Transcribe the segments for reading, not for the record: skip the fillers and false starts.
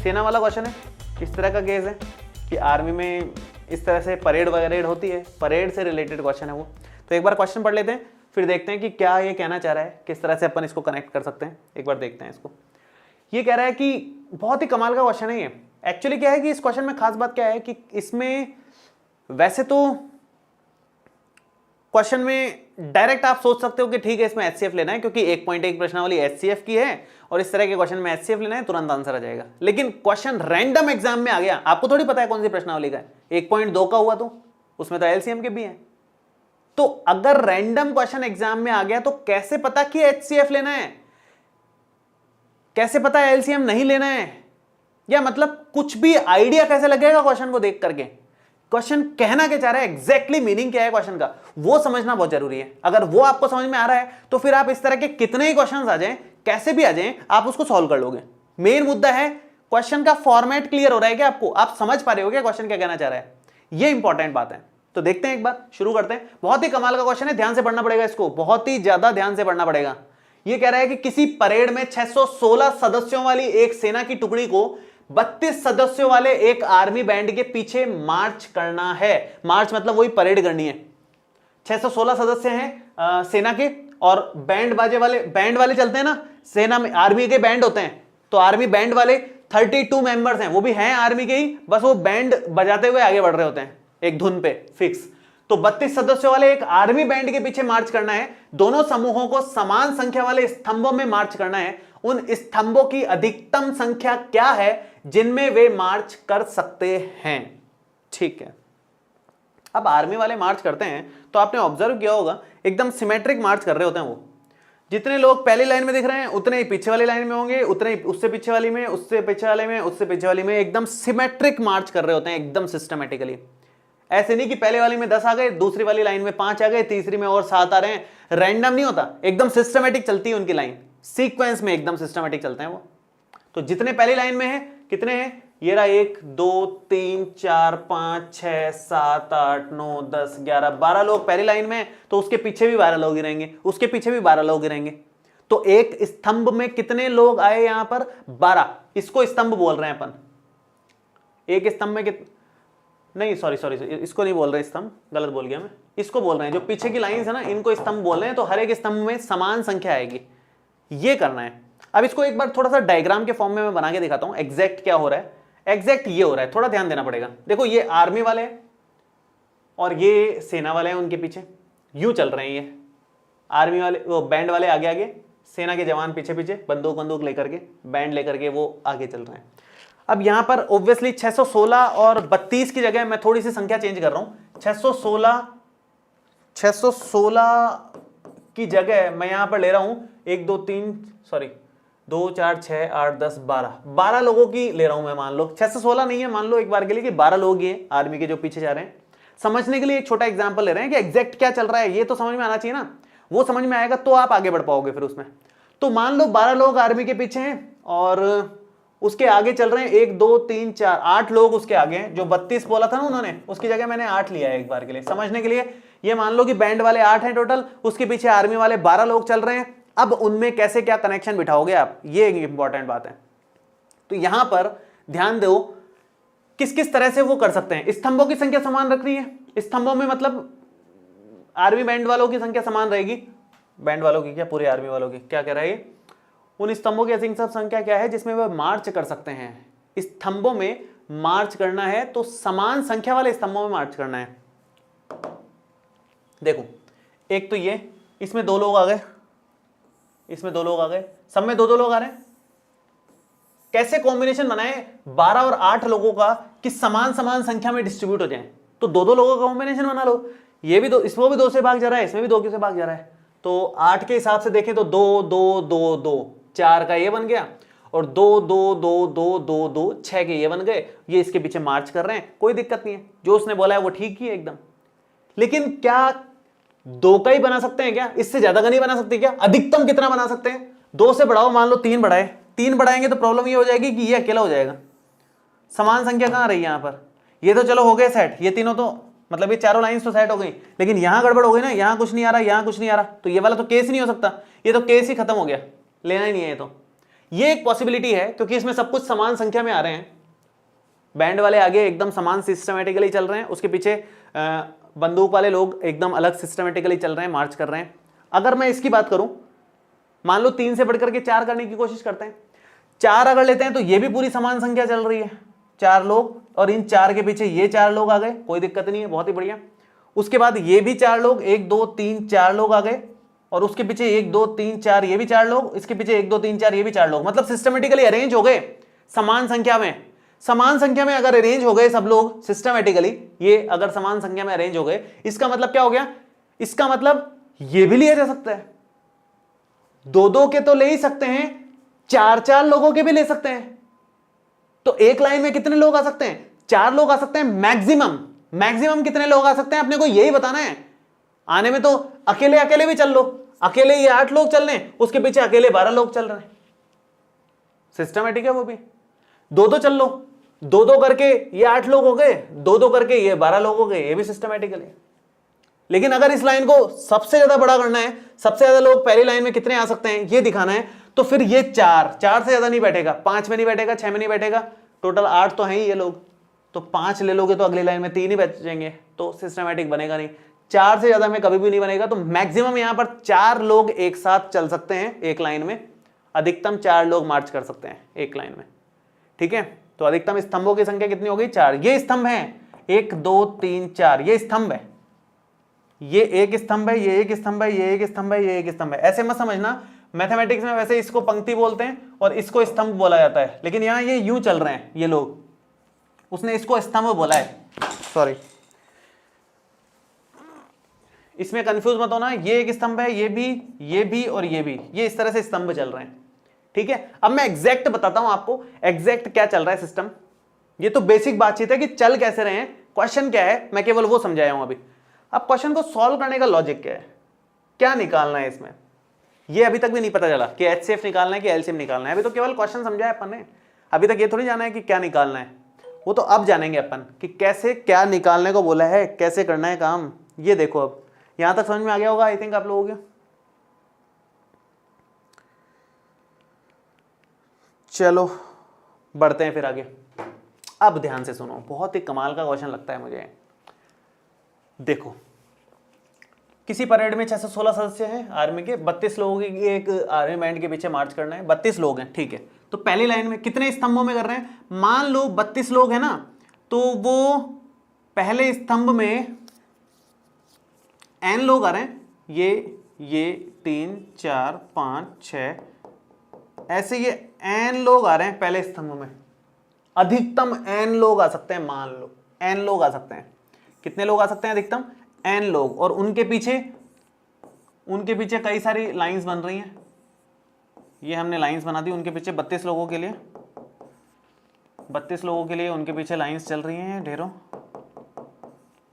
सेना वाला क्वेश्चन है, इस तरह का केस है कि आर्मी में इस तरह से परेड वगैरह होती है, परेड से रिलेटेड क्वेश्चन है वो। तो एक बार क्वेश्चन पढ़ लेते हैं, फिर देखते हैं कि क्या ये कहना चाह रहा है, किस तरह से अपन इसको कनेक्ट कर सकते हैं। एक बार देखते हैं इसको। ये कह रहा है कि बहुत ही कमाल का क्वेश्चन है ये। एक्चुअली क्या है कि इस क्वेश्चन में खास बात क्या है कि इसमें वैसे तो क्वेश्चन में डायरेक्ट आप सोच सकते हो कि ठीक है इसमें एचसीएफ लेना है, क्योंकि 1.1 प्रश्नावली एचसीएफ की है और इस तरह के क्वेश्चन में एचसीएफ लेना है, तुरंत आंसर आ जाएगा। लेकिन क्वेश्चन रैंडम एग्जाम में आ गया, आपको थोड़ी पता है कौन सी प्रश्नावली का है, 1.2 का हुआ तो उसमें तो एलसीएम के भी है। तो अगर रैंडम क्वेश्चन एग्जाम में आ गया तो कैसे पता कि एचसीएफ लेना है, कैसे पता है एलसीएम नहीं लेना है, या मतलब कुछ भी आइडिया कैसे लगेगा क्वेश्चन को देख करके। क्वेश्चन कहना क्या चाह रहा है, एग्जैक्टली मीनिंग क्या है क्वेश्चन का, वो समझना बहुत जरूरी है। अगर वो आपको समझ में आ रहा है तो फिर आप इस तरह के कितने ही क्वेश्चंस आ जाएं, कैसे भी आ जाएं, आप उसको सॉल्व कर लोगे। मेन मुद्दा है क्वेश्चन का फॉर्मेट क्लियर हो रहा है क्या आपको, आप समझ पा रहे हो क्या क्वेश्चन क्या कहना चाह रहा है, ये इंपॉर्टेंट बात है। तो देखते हैं, एक बार शुरू करते हैं। बहुत ही कमाल का क्वेश्चन है, ध्यान से पढ़ना पड़ेगा इसको, बहुत ही ज्यादा ध्यान से पढ़ना पड़ेगा। ये कह रहा है कि किसी परेड में 616 सदस्यों वाली एक सेना की टुकड़ी को 32 सदस्यों वाले एक आर्मी बैंड के पीछे मार्च करना है। मार्च मतलब वही परेड करनी है। 616 सदस्य हैं सेना के, और बैंड वाले चलते हैं ना सेना में, आर्मी के बैंड होते हैं, तो आर्मी बैंड वाले 32 मेंबर्स हैं, वो भी हैं आर्मी के ही, बस वो बैंड बजाते हुए आगे बढ़ रहे होते हैं एक धुन पे फिक्स। तो 32 सदस्यों वाले एक आर्मी बैंड के पीछे मार्च करना है। दोनों समूहों को समान संख्या वाले स्तंभों में मार्च करना है। उन स्तंभों की अधिकतम संख्या क्या है जिनमें वे मार्च कर सकते हैं। ठीक है, अब आर्मी वाले मार्च करते हैं तो आपने ऑब्जर्व किया होगा एकदम सिमेट्रिक मार्च कर रहे होते हैं वो। जितने लोग पहली लाइन में दिख रहे हैं उतने ही पीछे वाली लाइन में होंगे, उतने ही उससे पीछे वाली में, उससे पीछे वाले में, उससे पीछे वाली में, एकदम सिमेट्रिक मार्च कर रहे होते हैं, एकदम सिस्टमेटिकली। ऐसे नहीं कि पहले वाली में 10 आ गए, दूसरी वाली लाइन में 5 आ गए, तीसरी में और 7 आ रहे हैं, रैंडम नहीं होता, एकदम सिस्टमेटिक चलती है उनकी लाइन, सीक्वेंस में एकदम सिस्टमेटिक चलते हैं वो। तो जितने पहली लाइन में है कितने हैं, ये रहा 1 2 3 4 5 6 7 8 9 10 11 12 लोग पहली लाइन में, तो उसके पीछे भी 12 लोग ही रहेंगे, उसके पीछे भी 12 लोग ही रहेंगे। तो एक स्तंभ में कितने लोग आए यहां पर, 12। इसको स्तंभ बोल रहे हैं अपन। एक स्तंभ में नहीं, सॉरी इसको नहीं बोल रहे स्तंभ, गलत बोल गया मैं, इसको बोल रहे हैं जो पीछे की लाइन है ना, इनको स्तंभ बोल रहे हैं। तो हर एक स्तंभ में समान संख्या आएगी, ये करना है। अब इसको एक बार थोड़ा सा डायग्राम के फॉर्म में मैं बना के दिखाता हूं एग्जैक्ट क्या हो रहा है। एग्जैक्ट ये हो रहा है, थोड़ा ध्यान देना पड़ेगा। देखो ये आर्मी वाले हैं और ये सेना वाले हैं, उनके पीछे यूं चल रहे हैं। ये आर्मी वाले, वो बैंड वाले आगे आगे, सेना के जवान पीछे पीछे, बंदूक लेकर के, बैंड लेकर के वो आगे चल रहे हैं। अब यहां पर ऑब्वियसली 616 और 32 की जगह मैं थोड़ी सी संख्या चेंज कर रहा हूं। 616 की जगह मैं यहां पर ले रहा हूं 1 2 3 2 4 6 8 10 12 लोगों की ले रहा हूं मैं। मान लो 616 नहीं है, मान लो एक बार के लिए कि 12 लोग ये आर्मी के जो पीछे जा रहे हैं। समझने के लिए एक छोटा एग्जांपल ले रहे हैं कि एग्जैक्ट क्या चल रहा है, ये तो समझ में आना चाहिए ना। वो समझ में आएगा तो आप आगे बढ़ पाओगे फिर उसमें। तो मान लो 12 लोग आर्मी के पीछे हैं और उसके आगे चल रहे हैं 1 2 3 4 8 लोग उसके आगे हैं। जो 32 बोला था ना उन्होंने, उसकी जगह मैंने 8 लिया है एक बार के लिए समझने के लिए। ये मान लो कि बैंड वाले 8 हैं टोटल, उसके पीछे आर्मी वाले 12 लोग चल रहे हैं। अब उनमें कैसे क्या कनेक्शन बिठाओगे आप, ये एक इंपॉर्टेंट बात है। तो यहां पर ध्यान दो किस किस तरह से वो कर सकते हैं। स्तंभों की संख्या समान रखनी है। स्तंभों में मतलब आर्मी बैंड वालों की संख्या समान रहेगी। बैंड वालों की क्या, पूरे आर्मी वालों की, क्या कह रहा है ये, उन स्तंभों की अधिकतम संख्या क्या है जिसमें वह मार्च कर सकते हैं। स्तंभों में मार्च करना है तो समान संख्या वाले स्तंभों में मार्च करना है। देखो एक तो ये, इसमें 2 लोग आ गए, इसमें 2 लोग आ गए, सब में 2 लोग आ रहे हैं। कैसे कॉम्बिनेशन बनाए 12 और 8 लोगों का कि समान समान संख्या में डिस्ट्रीब्यूट हो जाए। तो 2 लोगों का कॉम्बिनेशन बना लो। ये भी 2, इसमें भी 2 से भाग जा रहा है, इसमें भी 2 से भाग जा रहा है। तो 8 के हिसाब से देखें तो 2 2 2 2 4 का ये बन गया, और 2 2 2 2 2 2 6 के ये बन गए। ये इसके पीछे मार्च कर रहे हैं, कोई दिक्कत नहीं है, जो उसने बोला है वो ठीक ही है एकदम। लेकिन क्या 2 का ही बना सकते हैं क्या, इससे ज्यादा का नहीं बना सकते क्या? अधिकतम कितना बना सकते हैं? 2 से बढ़ाओ, मान लो 3 बढ़ाए, 3 बढ़ाएंगे तो प्रॉब्लम ये हो जाएगी कि ये अकेला हो जाएगा। समान संख्या कहां रही है यहां पर? ये तो चलो हो गए सेट, ये तीनों तो मतलब ये चारों लाइंस तो सेट हो गई, लेकिन यहां गड़बड़ हो गई ना, यहां कुछ नहीं आ रहा, यहां कुछ नहीं आ रहा। तो ये वाला तो केस ही नहीं हो सकता, ये तो केस ही खत्म हो गया, लेना ही नहीं है ये तो। ये एक पॉसिबिलिटी है क्योंकि इसमें सब कुछ समान संख्या में आ रहे हैं। बैंड वाले आगे एकदम समान सिस्टमेटिकली चल रहे हैं, उसके पीछे बंदूक वाले लोग एकदम अलग सिस्टमेटिकली चल रहे हैं, मार्च कर रहे हैं। अगर मैं इसकी बात करूं, मान लो 3 से बढ़कर के 4 करने की कोशिश करते हैं, 4 अगर लेते हैं तो ये भी पूरी समान संख्या चल रही है, 4 लोग, और इन 4 के पीछे ये 4 लोग आ गए, कोई दिक्कत नहीं है, बहुत ही बढ़िया। उसके बाद ये भी 4 लोग, 1 2 3 4 लोग आ गए, और उसके पीछे 1 2 3 4 ये भी 4 लोग, इसके पीछे 1 2 3 4 ये भी 4 लोग, मतलब सिस्टमेटिकली अरेंज हो गए समान संख्या में। समान संख्या में अगर अरेंज हो गए सब लोग सिस्टमेटिकली, ये अगर समान संख्या में अरेंज हो गए, इसका मतलब क्या हो गया? इसका मतलब ये भी लिया जा सकता है, 2-2 के तो ले ही सकते हैं, 4-4 लोगों के भी ले सकते हैं। तो एक लाइन में कितने लोग आ सकते हैं? 4 लोग आ सकते हैं मैक्सिमम। मैक्सिमम कितने लोग आ सकते हैं अपने को यही बताना है। आने में तो अकेले अकेले भी चल लो, अकेले ये 8 लोग चल रहे हैं, उसके पीछे अकेले 12 लोग चल रहे हैं, सिस्टमेटिक है वो भी। 2-2 चल लो, 2-2 करके ये 8 लोग हो गए, 2-2 करके ये 12 लोग हो गए, ये भी सिस्टमेटिकली। लेकिन अगर इस लाइन को सबसे ज्यादा बड़ा करना है, सबसे ज्यादा लोग पहली लाइन में कितने आ सकते हैं ये दिखाना है, तो फिर ये 4 से ज्यादा नहीं बैठेगा, 5 में नहीं बैठेगा, 6 में नहीं बैठेगा, टोटल 8 तो हैं ही ये लोग, तो 5 ले लोगे तो अगली लाइन में 3 ही बचेंगे, तो सिस्टमेटिक बनेगा नहीं। 4 से ज्यादा में कभी भी नहीं बनेगा, तो मैक्सिमम यहां पर 4 लोग एक साथ चल सकते हैं एक लाइन में, अधिकतम 4 लोग मार्च कर सकते हैं एक लाइन में, ठीक है। तो अधिकतम स्तंभों की संख्या कितनी हो गई? 4। ये स्तंभ है 1 2 3 4, ये स्तंभ है, ये एक स्तंभ है, ये एक स्तंभ है, ये एक स्तंभ है, ये एक स्तंभ है। ऐसे मत समझना, मैथमेटिक्स में वैसे इसको पंक्ति बोलते हैं और इसको स्तंभ बोला जाता है, लेकिन यहां ये यूं चल रहे हैं ये लोग, उसने इसको स्तंभ बोला है, सॉरी, इसमें कंफ्यूज मत होना। ये एक स्तंभ है, ये भी और ये भी, ये इस तरह से स्तंभ चल रहे हैं, ठीक है। अब मैं एग्जैक्ट बताता हूं आपको, एग्जैक्ट क्या चल रहा है सिस्टम। ये तो बेसिक बातचीत है कि चल कैसे रहे हैं, क्वेश्चन क्या है मैं केवल वो समझाया हूं अभी। अब क्वेश्चन को सॉल्व करने का लॉजिक क्या है, क्या निकालना है इसमें, ये अभी तक भी नहीं पता चला कि HCF निकालना है कि LCM निकालना है। अभी तो केवल क्वेश्चन समझा है अपन ने, अभी तक ये थोड़ी जाना है कि क्या निकालना है, वो तो अब जानेंगे अपन कि कैसे क्या निकालने को बोला है, कैसे करना है काम। ये देखो, अब यहां तक समझ में आ गया होगा आई थिंक आप लोगों को। चलो बढ़ते हैं फिर आगे। अब ध्यान से सुनो, बहुत ही कमाल का क्वेश्चन लगता है मुझे। देखो, किसी परेड में 616 सदस्य हैं आर्मी के, 32 लोगों की एक आर्मी बैंड के पीछे मार्च करना है, 32 लोग हैं, ठीक है। तो पहली लाइन में कितने स्तंभों में कर रहे हैं? मान लो 32 लोग हैं ना, तो वो पहले स्तंभ में n लोग आ रहे हैं, ये 3 4 5 6, ऐसे ये n लोग आ रहे हैं पहले स्तंभ में। अधिकतम n लोग आ सकते हैं, मान लो n लोग आ सकते हैं। कितने लोग आ सकते हैं? अधिकतम n लोग। और उनके पीछे कई सारी लाइंस बन रही हैं, ये हमने लाइंस बना दी उनके पीछे 32 लोगों के लिए, 32 लोगों के लिए उनके पीछे लाइंस चल रही हैं ढेरों।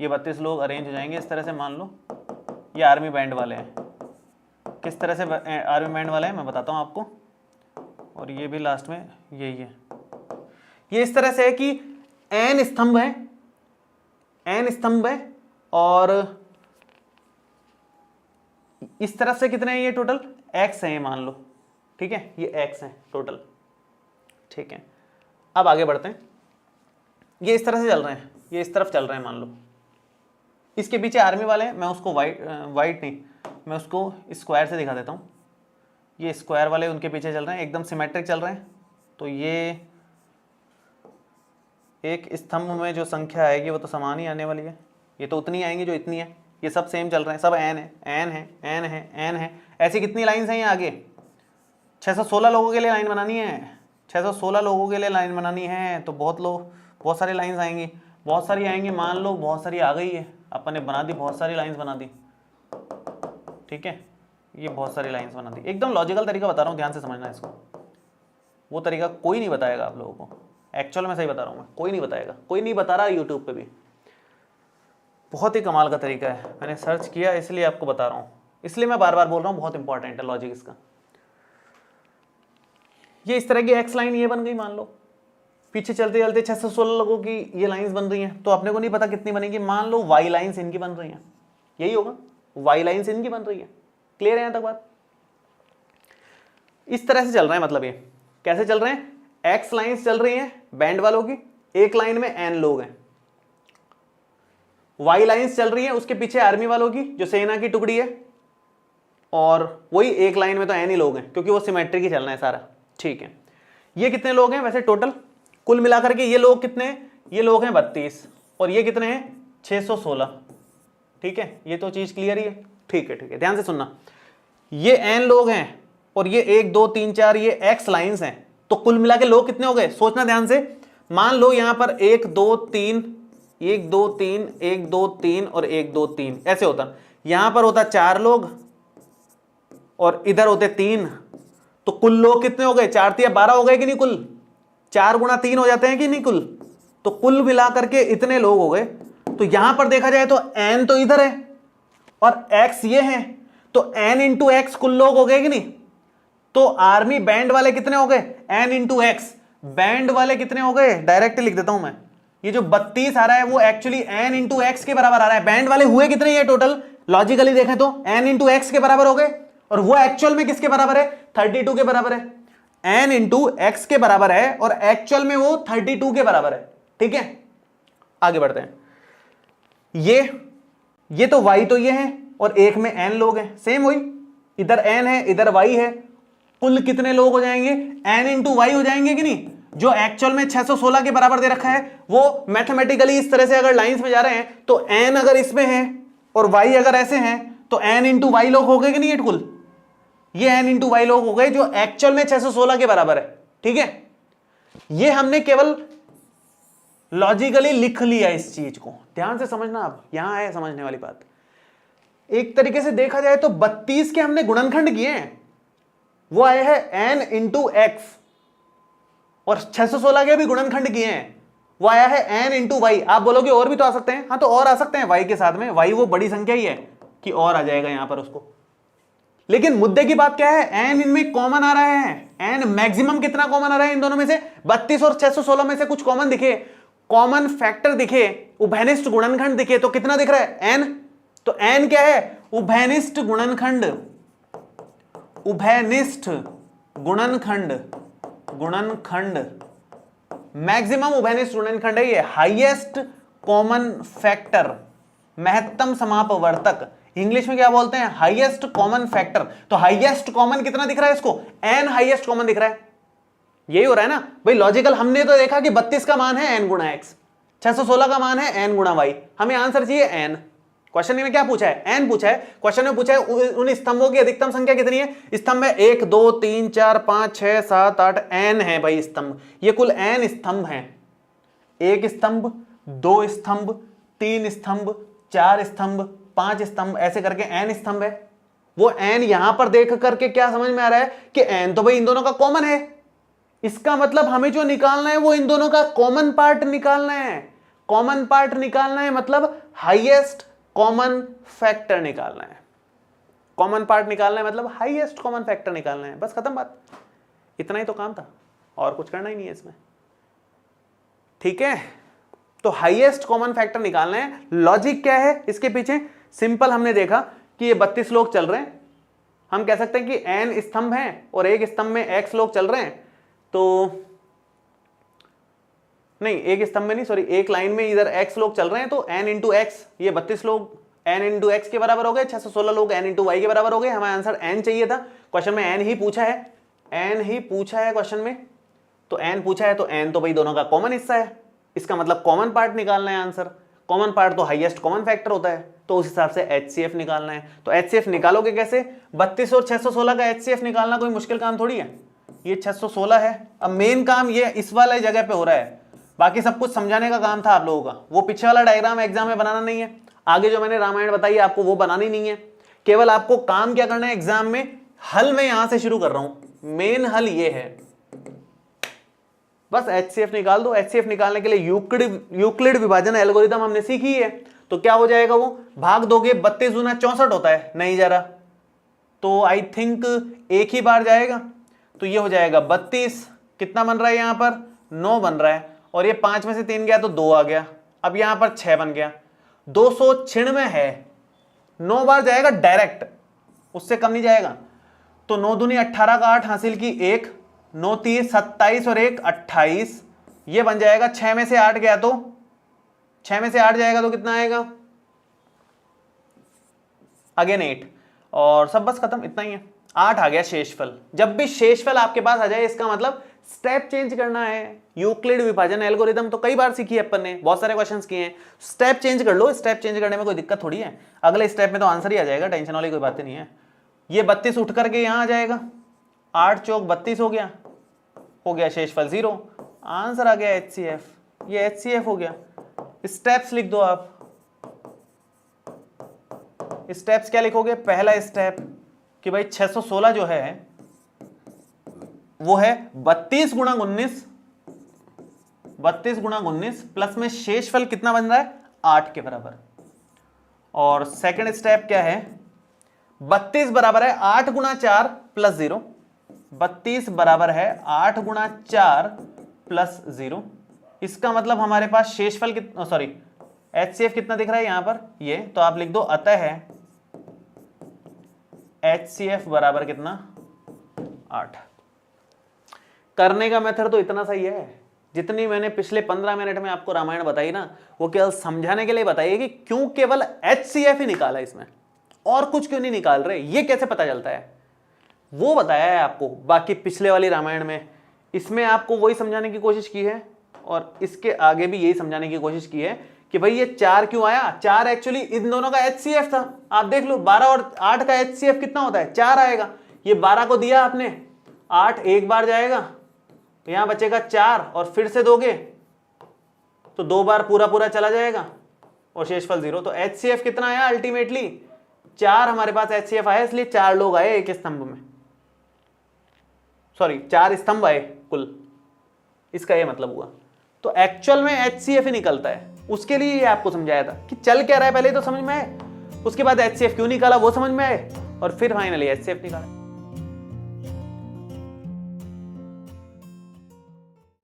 ये 32 लोग अरेंज हो जाएंगे इस तरह से। मान लो ये आर्मी बैंड वाले हैं, किस तरह से आर्मी बैंड वाले हैं मैं बताता हूँ आपको। और ये भी लास्ट में यही है, ये इस तरह से है कि n स्तंभ है, और इस तरफ से कितने हैं? ये टोटल x है मान लो, ठीक है, ये x है टोटल, ठीक है। अब आगे बढ़ते हैं, ये इस तरह से चल रहे हैं, ये इस तरफ चल रहे हैं मान लो। इसके पीछे आर्मी वाले हैं, मैं उसको वाइट नहीं, मैं उसको स्क्वायर से दिखा देता हूँ। ये स्क्वायर वाले उनके पीछे चल रहे हैं, एकदम सिमेट्रिक चल रहे हैं। तो ये एक स्तंभ में जो संख्या आएगी वो तो समान ही आने वाली है, ये तो उतनी आएंगी जो इतनी है, ये सब सेम चल रहे हैं, सब n है। ऐसी कितनी लाइन्स हैं ये आगे? 616 लोगों के लिए लाइन बनानी है, 616 लोगों के लिए लाइन बनानी है, तो बहुत सारी लाइन्स आएंगी, बहुत सारी आएंगी। मान लो बहुत सारी आ गई है, अपन ने बना दी, बहुत सारी लाइन्स बना दी, ठीक है। ये बहुत सारी लाइन्स बना दी, एकदम लॉजिकल तरीका बता रहा हूँ, ध्यान से समझना इसको। वो तरीका कोई नहीं बताएगा आप लोगों को, एक्चुअल में सही बता रहा हूँ मैं, कोई नहीं बताएगा, कोई नहीं बता रहा यूट्यूब पे भी। बहुत ही कमाल का तरीका है, मैंने सर्च किया इसलिए आपको बता रहा हूँ, इसलिए मैं बार बार बोल रहा हूँ, बहुत इंपॉर्टेंट है लॉजिक इसका। ये इस तरह की एक्स लाइन ये बन गई, मान लो पीछे चलते चलते 616 लोगों की ये लाइंस बन रही हैं, तो अपने को नहीं पता कितनी बनेगी। मान लो वाई लाइंस इनकी बन रही हैं, यही होगा, वाई लाइंस इनकी बन रही है। क्लियर है यहाँ तक बात? इस तरह से चल रहा है, मतलब ये कैसे चल रहे हैं, एक्स लाइंस चल रही हैं बैंड वालों की, एक लाइन में एन लोग हैं, वाई लाइंस चल रही हैं उसके पीछे आर्मी वालों की जो सेना की टुकड़ी है, और वही एक लाइन में तो एन ही लोग हैं क्योंकि वो सिमेट्रिक ही चलना है सारा। ठीक है, ये कितने लोग हैं वैसे टोटल कुल मिलाकर के, ये लोग कितने हैं, ये लोग हैं 32 और ये कितने हैं 616। ठीक है, ये तो चीज क्लियर ही है। ठीक है ठीक है, ध्यान से सुनना, ये एन लोग हैं और ये 1 2 3 4 ये एक्स लाइंस हैं, तो कुल मिला के लोग कितने हो गए, सोचना ध्यान से। मान लो यहां पर 1 2 3 1 2 3 1 2 3 और 1 2 3 ऐसे होता, यहां पर होता 4 लोग और इधर होते 3, तो कुल लोग कितने हो गए, 4 3 12 हो गए कि नहीं, कुल 4 गुणा 3 हो जाते हैं कि नहीं कुल, तो कुल मिलाकर के इतने लोग हो गए। तो यहां पर देखा जाए तो n तो इधर है और x ये है, तो n इंटू एक्स कुल लोग हो गए कि नहीं। तो आर्मी बैंड वाले कितने हो गए, n इंटू एक्स, बैंड वाले कितने हो गए, डायरेक्ट लिख देता हूं मैं, ये जो 32 आ रहा है वो एक्चुअली n इंटू एक्स के बराबर आ रहा है। बैंड वाले हुए कितने ये टोटल, लॉजिकली देखें तो n इंटू एक्स के बराबर हो गए, और वो एक्चुअल में किसके बराबर है, 32 के बराबर है। n इंटू एक्स के बराबर है और एक्चुअल में वो 32 के बराबर है। ठीक है, आगे बढ़ते हैं। ये तो y तो ये है और एक में n लोग हैं, सेम वही, इधर n है इधर y है, कुल कितने लोग हो जाएंगे, n इंटू वाई हो जाएंगे कि नहीं। जो एक्चुअल में 616 के बराबर दे रखा है वो मैथमेटिकली इस तरह से अगर लाइंस में जा रहे हैं तो n अगर इसमें है और y अगर ऐसे हैं तो n इंटू वाई लोग हो गए कि नहीं, ये कुल ये n इंटू वाई लोग हो गए जो एक्चुअल में 616 के बराबर है। ठीक है, ये हमने केवल लॉजिकली लिख लिया इस चीज को, ध्यान से समझना। अब यहां है समझने वाली बात, एक तरीके से देखा जाए तो 32 के हमने गुणनखंड किए हैं, वो आए हैं n इंटू एक्स, और 616 के भी गुणनखंड किए हैं, वो आया है n इंटू वाई। आप बोलोगे और भी तो आ सकते हैं, हाँ तो और आ सकते हैं y के साथ में, y वो बड़ी संख्या ही है कि और आ जाएगा यहां पर उसको। लेकिन मुद्दे की बात क्या है, n इनमें कॉमन आ रहा है, n मैक्सिमम कितना कॉमन आ रहा है इन दोनों में से, 32 और 616 में से कुछ कॉमन दिखे, कॉमन फैक्टर दिखे, उभयनिष्ठ गुणनखंड दिखे, तो कितना दिख रहा है n, तो n क्या है, उभयनिष्ठ गुणनखंड, उभयनिष्ठ गुणनखंड, गुणनखंड मैक्सिमम उभयनिष्ठ गुणनखंड है ये, हाईएस्ट कॉमन फैक्टर, महत्तम समापवर्तक, इंग्लिश में क्या बोलते हैं, हाईएस्ट कॉमन फैक्टर। तो हाईएस्ट कॉमन कितना दिख रहा है इसको, n हाईएस्ट कॉमन दिख रहा है, यही हो रहा है ना भाई लॉजिकल। हमने तो देखा कि 32 का मान है n गुणा x, 616 का मान है n गुणा y, हमें आंसर चाहिए n। क्वेश्चन में क्या पूछा है, n पूछा है, क्वेश्चन में पूछा है उन स्तंभों की अधिकतम संख्या कितनी है, स्तंभ है 1 2 3 4 5 6 7 8, n है भाई स्तंभ, ये कुल n स्तंभ हैं, 1 स्तंभ 2 स्तंभ 3 स्तंभ 4 स्तंभ 5 स्तंभ, ऐसे करके n स्तंभ है। वो n यहां पर देख करके क्या समझ में आ रहा है कि n तो भाई इन दोनों का कॉमन है, इसका मतलब हमें जो निकालना है वो इन दोनों का कॉमन पार्ट निकालना है, कॉमन पार्ट निकालना है मतलब हाईएस्ट कॉमन फैक्टर निकालना है, कॉमन पार्ट निकालना है मतलब हाईएस्ट कॉमन फैक्टर निकालना है, बस खत्म बात, इतना ही तो काम था और कुछ करना ही नहीं है इसमें। ठीक है, तो हाईएस्ट कॉमन फैक्टर निकालना है। लॉजिक क्या है इसके पीछे, सिंपल, हमने देखा कि ये 32 लोग चल रहे हैं, हम कह सकते हैं कि n स्तंभ हैं और एक स्तंभ में x लोग चल रहे हैं, तो नहीं एक स्तंभ में नहीं सॉरी एक लाइन में इधर x लोग चल रहे हैं, तो n इंटू एक्स, ये 32 लोग n इंटू एक्स के बराबर हो गए, 616 लोग n इंटू वाई के बराबर हो गए। हमें आंसर n चाहिए था, क्वेश्चन में n ही पूछा है, n ही पूछा है क्वेश्चन में, तो n पूछा है तो n तो भाई दोनों का कॉमन हिस्सा है, इसका मतलब कॉमन पार्ट निकालना है आंसर, कॉमन पार्ट तो हाईएस्ट कॉमन फैक्टर होता है, तो उस हिसाब से HCF निकालना है। तो HCF निकालोगे कैसे, 32 और 616 का HCF निकालना कोई मुश्किल काम थोड़ी है, ये 616 है। अब मेन काम ये इस वाले जगह पे हो रहा है, बाकी सब कुछ समझाने का काम था आप लोगों का, वो पीछे वाला डायग्राम एग्जाम में बनाना नहीं है, आगे जो मैंने रामायण बताई आपको वो बनानी नहीं है, केवल आपको काम क्या करना है एग्जाम में, हल मैं यहां से शुरू कर रहा हूं, मेन हल ये है, बस HCF निकाल दो। HCF निकालने के लिए यूक्लिड विभाजन एल्गोरिथम हमने सीखी है, तो क्या हो जाएगा, वो भाग दोगे 32 गुना 64 होता है, नहीं जा रहा तो आई थिंक एक ही बार जाएगा, तो ये हो जाएगा 32, कितना बन रहा है यहां पर 9 बन रहा है, और ये 5 में से 3 गया तो 2 आ गया, अब यहां पर 6 बन गया, 296 है, 9 बार जाएगा डायरेक्ट, उससे कम नहीं जाएगा। तो 9 दूनी 18 का 8 हासिल की 1, 9 3 27 और 1 28, ये बन जाएगा 6 में से 8 गया तो 6 में से 8 जाएगा तो कितना आएगा, अगेन 8, और सब बस खत्म, इतना ही है। 8 आ गया शेषफल। जब भी शेषफल आपके पास आ जाए इसका मतलब स्टेप चेंज करना है। यूक्लिड विभाजन एल्गोरिथम तो कई बार सीखी है अपन ने, बहुत सारे क्वेश्चंस किए हैं। स्टेप चेंज कर लो, स्टेप चेंज करने में कोई दिक्कत थोड़ी है, अगले स्टेप में तो आंसर ही आ जाएगा, टेंशन वाली कोई बात नहीं है। ये 32 उठ करके यहां आ जाएगा, 8 चौक 32 हो गया शेषफल 0, आंसर आ गया HCF, ये HCF हो गया। स्टेप्स लिख दो आप, स्टेप्स क्या लिखोगे, पहला स्टेप कि भाई 616 जो है वो है 32 गुणा 19, 32 गुणा 19 प्लस में शेषफल कितना बन रहा है 8 के बराबर। और सेकंड स्टेप क्या है, 32 बराबर है 8 गुणा 4 प्लस 0, 32 बराबर है 8 गुणा 4 प्लस 0। इसका मतलब हमारे पास शेषफल कितना, सॉरी HCF कितना दिख रहा है यहां पर, ये तो आप लिख दो अतः है HCF बराबर कितना 8। करने का मेथड तो इतना सही है, जितनी मैंने पिछले 15 मिनट में आपको रामायण बताई ना, वो केवल समझाने के लिए बताई है कि क्यों केवल HCF ही निकाला इसमें, और कुछ क्यों नहीं निकाल रहे, ये कैसे पता चलता है वो बताया है आपको। बाकी पिछले वाली रामायण में इसमें आपको वही समझाने की कोशिश की है, और इसके आगे भी यही समझाने की कोशिश की है कि भाई ये 4 क्यों आया। 4 एक्चुअली इन दोनों का HCF था, आप देख लो 12 और 8 का HCF कितना होता है 4 आएगा। ये 12 को दिया आपने, 8 एक बार जाएगा तो यहां बचेगा 4, और फिर से दोगे तो 2 बार पूरा पूरा चला जाएगा और शेषफल 0। तो HCF कितना आया अल्टीमेटली 4, हमारे पास HCF आया, इसलिए 4 लोग आए एक स्तंभ में, सॉरी 4 स्तंभ आए कुल, इसका ये मतलब हुआ। तो एक्चुअल में HCF ही निकलता है, उसके लिए ये आपको समझाया था कि चल क्या रहा है पहले तो समझ में आए, उसके बाद HCF क्यों निकाला वो समझ में आए, और फिर फाइनली HCF निकाला।